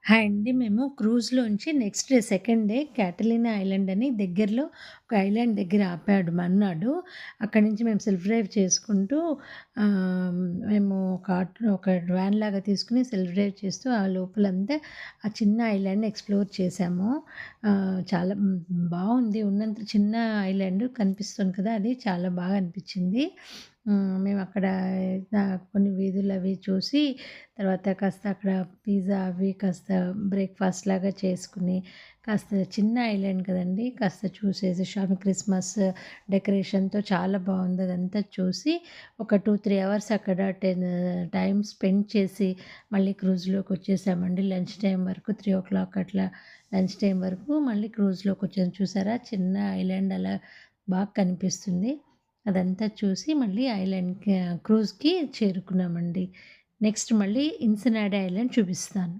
Hi అండి. మేము క్రూజ్‌లోంచి next day second day Catalina island అని దగ్గరలో ఒక ఐలాండ్ దగ్గర ఆపాడు మర్నాడు. అక్కడి నుంచి మేము సెల్ఫ్ డ్రైవ్ చేసుకుంటూ ఆహ్, మేము ఒక వ్యాన్‌లాగా తీసుకొని సెల్ఫ్ డ్రైవ్ చేస్తూ ఆ లోపలంతా ఆ చిన్న ఐలాండ్‌ని ఎక్స్‌ప్లోర్ చేశాము. చాలా బావుంది. ఉన్నంత చిన్న ఐలాండ్ కనిపిస్తుంది కదా! అది చాలా బాగా అనిపించింది. మేమక్కడ కొన్ని వీధులవి చూసి తర్వాత కాస్త అక్కడ పిజ్జా అవి కాస్త బ్రేక్‌ఫాస్ట్ లాగా చేసుకొని, కాస్త చిన్న ఐలాండ్ కదండీ! కాస్త చూసేసి క్రిస్మస్ డెకరేషన్‌తో చాలా బావుంది. అదంతా చూసి ఒక 2, 3 అవర్స్ అక్కడ టైమ్ స్పెండ్ చేసి మళ్ళీ క్రూజ్‌లోకొచ్చేసామండి. లంచ్ టైమ్ వరకు 3:00 అట్లా లంచ్ టైమ్ వరకు మళ్ళీ క్రూజ్‌లోకొచ్చాం. చూసారా చిన్న ఐలాండ్ అలా బాగా కనిపిస్తుంది. అదంతా చూసి మళ్ళీ క్రూజ్‌కి చేరుకున్నామండి. నెక్స్ట్ మళ్ళీ ఇన్సినాడా ఐలాండ్ చూపిస్తాను.